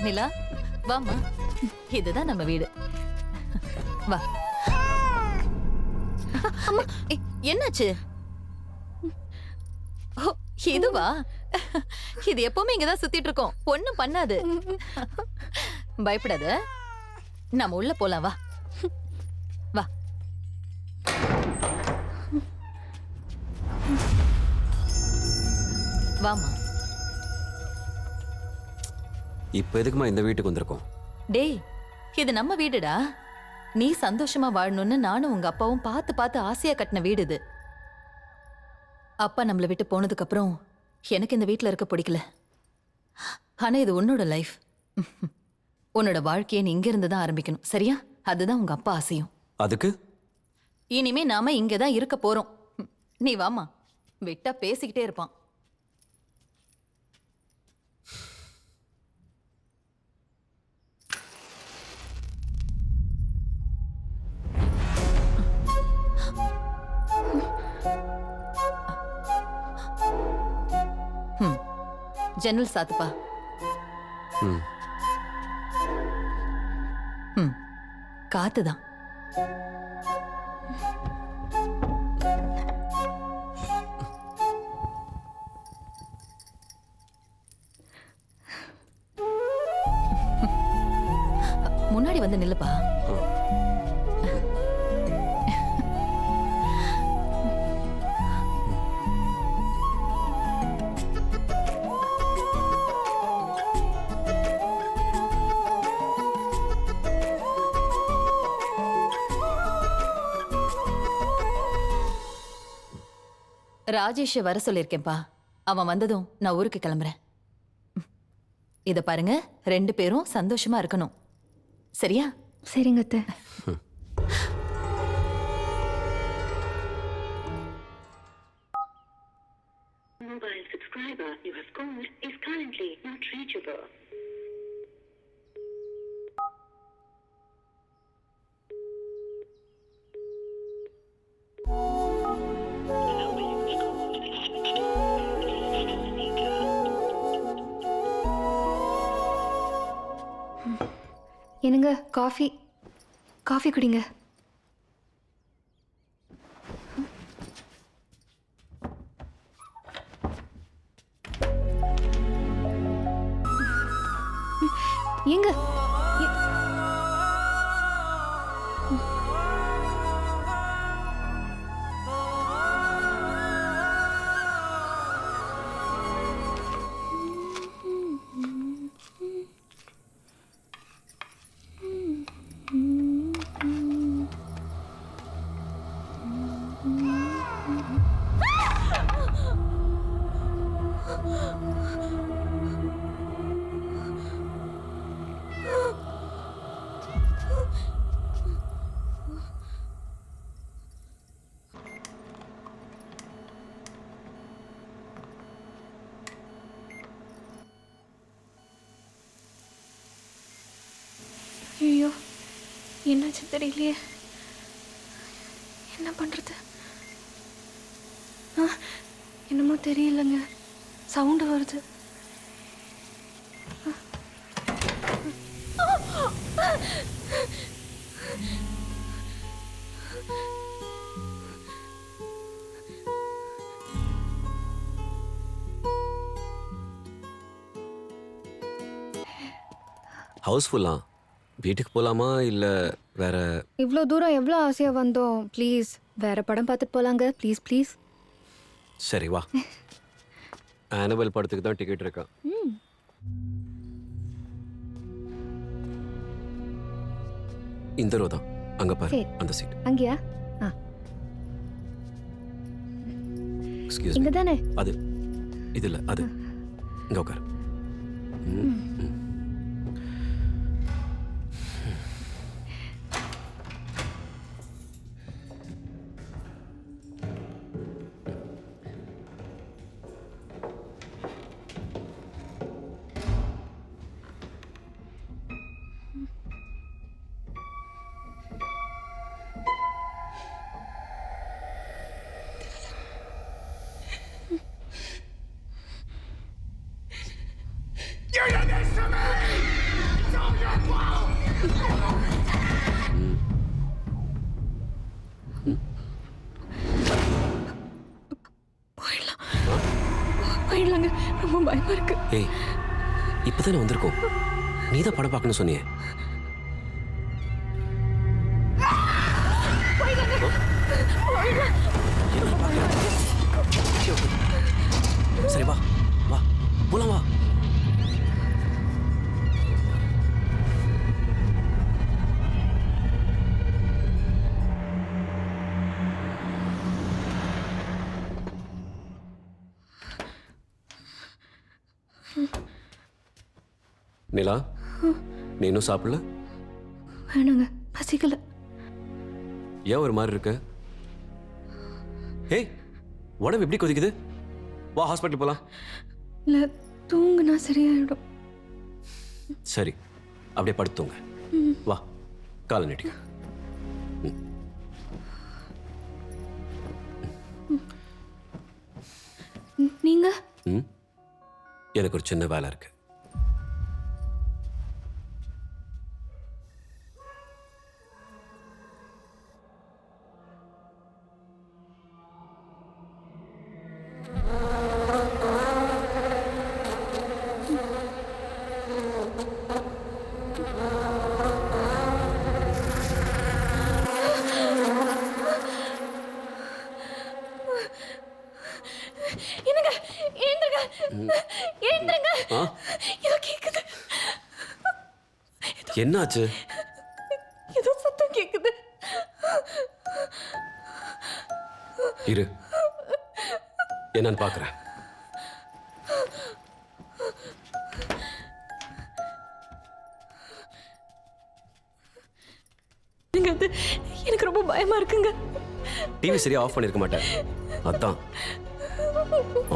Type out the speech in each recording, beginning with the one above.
நிலா வாமா, இதுதான் நம்ம வீடு. வா. என்னாச்சு? இதுவா? இது எப்பவுமே இங்கதான் சுத்திட்டு இருக்கோம், ஒண்ணும் பண்ணாது. பயப்படாத, நம்ம உள்ள போலாம். வா வா. வாமா. இப்ப எதுக்குமா இந்த வீட்டுக்கு வந்திருக்கோம்? டேய், இது நம்ம வீடுடா. நீ சந்தோஷமா வாழணும்னு நானும் உங்க அப்பாவும் பார்த்து பார்த்து ஆசையா கட்டின வீடு இது. அப்பா நம்மளை விட்டு போனதுக்கு அப்புறம் எனக்கு இந்த வீட்டுல இருக்க பிடிக்கல. ஆனா இது உன்னோட லைஃப். உன்னோட வாழ்க்கையை நீ இங்க இருந்து தான் ஆரம்பிக்கணும், சரியா? அதுதான் உங்க அப்பா ஆசையும். அதுக்கு இனிமே நாம இங்கதான் இருக்க போறோம். நீ வாமா, விட்டா பேசிக்கிட்டே இருப்பான். ஜன்னல் சாத்துப்பா. காத்துதான். முன்னாடி வந்து நில்லுப்பா. ராஜேஷ் வர சொல்லியிருக்கேன்பா. அவன் வந்ததும் நான் ஊருக்கு கிளம்புறேன். இத பாருங்க, 2 பேரும் சந்தோஷமா இருக்கணும், சரியா? சரிங்க அத்தை. Mobile subscriber you have called is currently not reachable. என்னங்க, காஃபி காஃபி குடிங்க. ஏங்க ஐயோ, என்னாச்சு தெரியலையே. என்ன பண்றது? என்னமோ தெரியலங்க, சவுண்டு வருது. ஹவுஸ்ஃபுல்லா? வீட்டுக்கு போலாமா இல்ல வேற? இவ்வளோ தூரம் எவ்வளோ ஆசையாக வந்தோம். ப்ளீஸ் வேற படம் பார்த்துட்டு போலாங்க. Please please. சரி வா. ஆனுவல் படத்துக்கு தான் டிக்கெட் இருக்கா. இந்த ரோ தான், அங்க பாரு, அந்த சீட். அங்கயா? எக்ஸ்கியூஸ் இங்க தானே? அது இது இல்ல, அது இங்க உட்காரு. You did this to me! போயிடலாங்க, ரொம்ப பயமா இருக்கு. ஏய் இப்பதானே வந்திருக்கோம், நீ தான் படம் பார்க்கணும்னு சொன்னியே. சரி வா வா போலாம் வா. நிலா, நீ இன்னும் சாப்பிடல? வேணாங்க, பசிக்கல. ஏன் ஒரு மாதிரி இருக்க? ஏய் உடம்பு எப்படி கொதிக்குது? வா ஹாஸ்பிட்டல் போலாம். இல்ல, தூங்குனா சரியாயிடும். சரி அப்படியே படுத்துங்க. வா காலை நீட்டிக்க. நீங்க? ம் எனக்கு ஒரு சின்ன வேலை இருக்கு. என்னங்க, ஏந்திருங்க, ஏந்திருங்க. ஆ? ஏதோ கேக்குது, என்னாச்சு? ஏதோ சத்தம் கேக்குது. இரு என்னன்னு பாக்குறேன். என்னங்க அது? எனக்கு ரொம்ப பயமா இருக்குங்க. டிவி சரியா ஆஃப் பண்ணிருக்க மாட்டேன், அதான்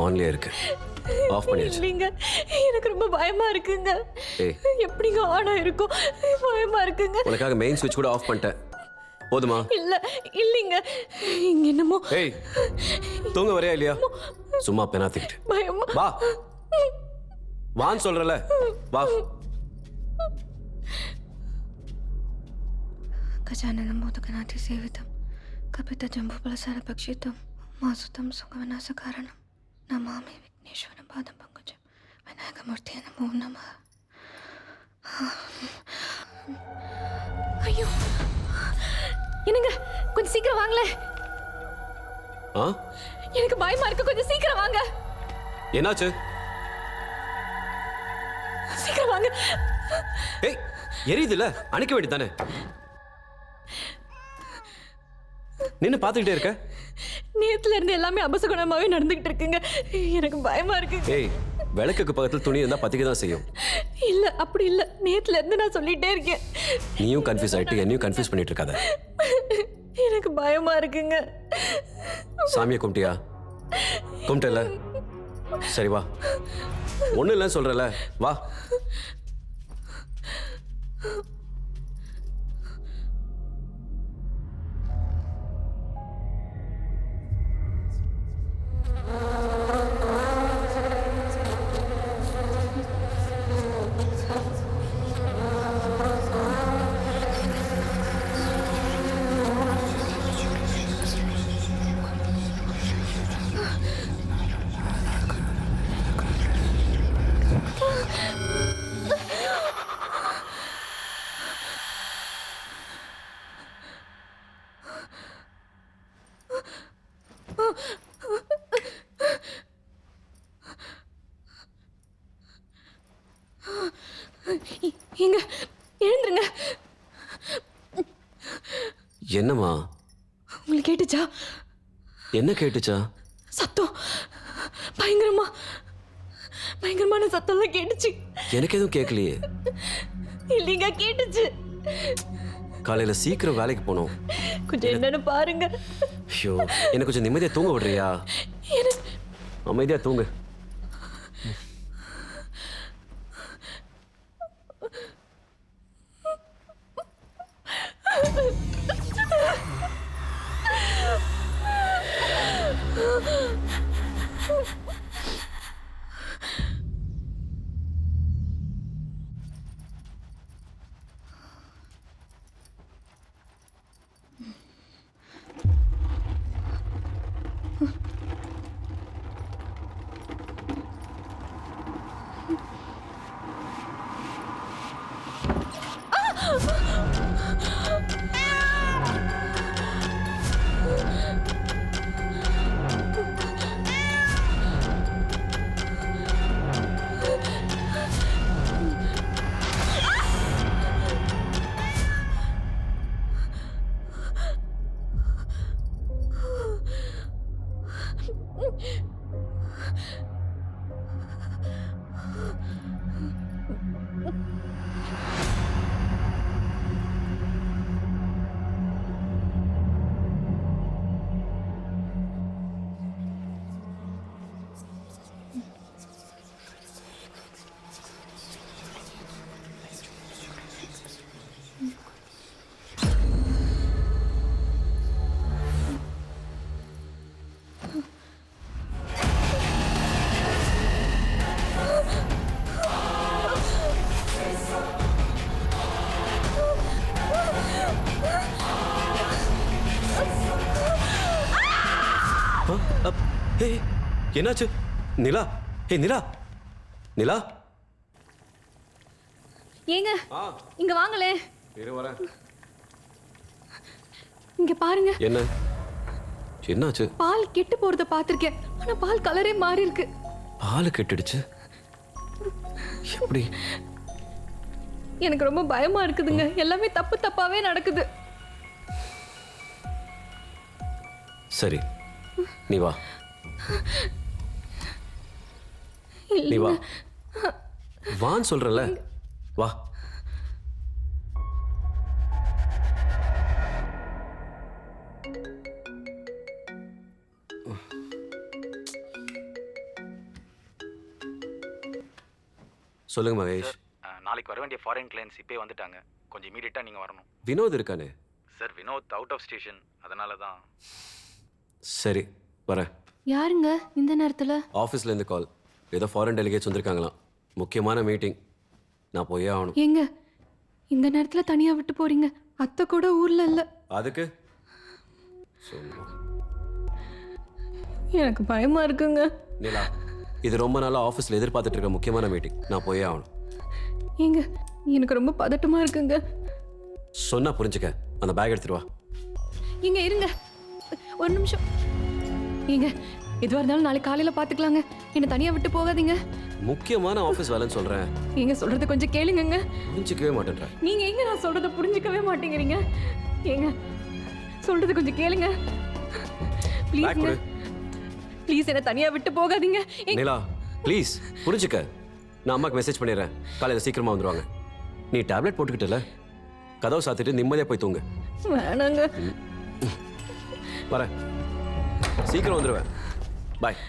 ஆன்லயே இருக்கு. ஆஃப் பண்ணியாச்சு. இல்லைங்க, எனக்கு ரொம்ப பயமா இருக்குங்க. ஏய் எப்படிங்க ஆனா இருக்கும்? பயமா இருக்குங்க. உனக்காக மெயின் சுவிட்ச் கூட ஆஃப் பண்ணிட்டேன், போதுமா? இல்ல இல்லைங்க, இங்க என்னமோ ஏய் தூங்க வரையா இல்லையா? சும்மா பெனாத்திக்கிட்டு பயமா. வா வான்னு சொல்றல, வா. गजाननं मोदकनाथि सेवितं कपितजम्बूफलसारभक्षितं मासुतं सुखविनाशकारणं नमामि विघ्नेश्वरं पादं पङ्कजं विनायकमूर्तये नमो नमः. ஐயோ, என்னங்க கொஞ்சம் சீக்கிரம் வாங்களே. ஆ எனக்கு பயமா இருக்கு, கொஞ்சம் சீக்கிரம் வாங்க. என்னாச்சு? சீக்கிரம் வாங்க. ஏய் எரியுது இல்ல, அணைக்க வேண்டியதானே? நின்னு பாத்துக்கிட்டே இருக்க. நேத்துல இருந்து எல்லாமே அபசகுணமாவே நடந்துகிட்டு இருக்குங்க, எனக்கு பயமா இருக்கு. ஏய் விளக்குக்கு பக்கத்துல துணி இருந்தா பத்திக்க தான் செய்யும். இல்ல அப்படி இல்ல, நேத்துல இருந்து நான் சொல்லிட்டே இருக்கேன். நீயும் கன்ஃபியூஸ் ஆயிட்டு என்னையும் கன்ஃபியூஸ் பண்ணிட்டு இருக்காத. எனக்கு பயமா இருக்குங்க. சாமியை கும்பிட்டியா? கும்பிட்டல, சரி வா. ஒண்ணு இல்லைன்னு சொல்றல, வா. எங்க எழுந்துருங்க. என்னம்மா? உங்களுக்கு கேட்டுச்சா? என்ன கேட்டுச்சா? சத்தம் பயங்கரமான சத்தம்லாம் கேட்டுச்சு. எனக்கு எதுவும் கேட்கலையே. இல்லைங்க, கேட்டுச்சு. காலையில சீக்கிரம் வேலைக்கு போனோம். கொஞ்சம் என்னன்னு பாருங்க. ஐயோ, எனக்கு கொஞ்சம் நிம்மதியா தூங்க விடுறியா? அமைதியா தூங்கு. என்னாச்சு? நிலா, ஹே நிலா, நிலா. ஏங்க ஆ, இங்க வாங்களே. இரு வரேன். இங்க பாருங்க. என்ன? என்னாச்சு? பால் கெட்டு போறத பாத்திருக்கேன். ஆனா பால் கலரே மாறி இருக்கு. பால் கெட்டுடுச்சு. எப்படி? எனக்கு ரொம்ப பயமா இருக்குதுங்க. எல்லாமே தப்பு தப்பாவே நடக்குது. சரி, நீ வா. நீ வா. வான்னு சொல்றல. வா. சொல்லுங்க மகேஷ். நாளைக்கு வர வேண்டிய ஃபாரின் கிளைண்ட்ஸ் இப்போயே வந்துட்டாங்க. கொஞ்சம் இமீடியட்டாக நீங்கள் வரணும். வினோத் இருக்கானே? Sir Vinod out of station, அதனால தான். சரி, வரேன். யாருங்க இந்த நேரத்துல? ஆஃபீஸ்ல இருந்து கால். ஏதோ ஃபாரின் டெலிகேட்ஸ் வந்திருக்காங்களாம். முக்கியமான மீட்டிங். நான் போயே ஆகணும். ஏங்க இந்த நேரத்துல தனியா விட்டு போறீங்க? அத்தை கூட ஊர்ல இல்ல. அதுக்கு சும்மா. எனக்கு பயமா இருக்குங்க. நிலா, இது ரொம்ப நாளா ஆஃபீஸ்ல எதிர்பார்த்துட்டு இருக்க முக்கியமான மீட்டிங். நான் போயே ஆகணும். ஏங்க எனக்கு ரொம்ப பதட்டமா இருக்குங்க. சொன்னா புரிஞ்சுக்க. அந்த பேக் எடுத்துட்டு வா. ஏங்க இருங்க ஒரு நிமிஷம். ஏங்க எதுவா இருந்தாலும் நாளைக்கு காலையில பாத்துக்கலாங்க. என்ன தனியா விட்டு போகாதீங்க. முக்கியமான ஆஃபீஸ் வேலைன்னு சொல்றேன். ஏங்க சொல்றத கொஞ்சம் கேளுங்கங்க. புரிஞ்சிக்கவே மாட்டேன்ற. நீங்க எங்க நான் சொல்றத புரிஞ்சுக்கவே மாட்டேங்கிறீங்க. ஏங்க சொல்றது கொஞ்சம் கேளுங்க பேக் ப்ளீஸ்ங்க. கொடு. ப்ளீஸ் என்ன தனியா விட்டு போகாதீங்க. நிலா, ப்ளீஸ் புரிஞ்சுக்க. நான் அம்மாக்கு மெசேஜ் பண்ணிடுறேன். காலையில் சீக்கிரமா வந்துருவாங்க. நீ டேப்லெட் போட்டுக்கிட்டல, கதவை சாத்திட்டு நிம்மதியா போய் தூங்கு. வேணாங்க. வரேன். சீக்கிரம் வந்துடுவேன். பாய்.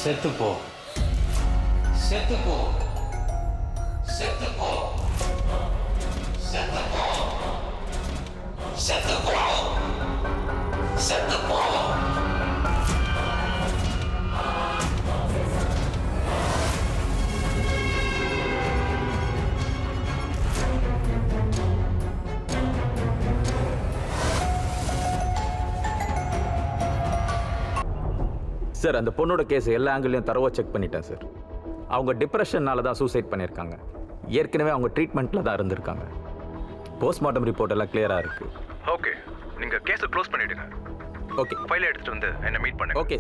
செத்துப்போ செத்துப்போ செத்துப்போ செத்துப்போ செத்துப்போ செத்துப்போ. சார் அந்த பொண்ணோட கேஸ் எல்லா ஆங்கிள்லையும் தரவா செக் பண்ணிட்டேன் சார். அவங்க டிப்ரெஷன்னால தான் சூசைட் பண்ணியிருக்காங்க. ஏற்கனவே அவங்க ட்ரீட்மெண்ட்டில் தான் இருந்திருக்காங்க. போஸ்ட்மார்ட்டம் ரிப்போர்ட் எல்லாம் கிளியராக இருக்கு. ஓகே, நீங்க கேஸை க்ளோஸ் பண்ணிடுங்க. ஓகே ஃபைலை எடுத்துட்டு வந்து என்ன மீட் பண்ணுங்க. ஓகே.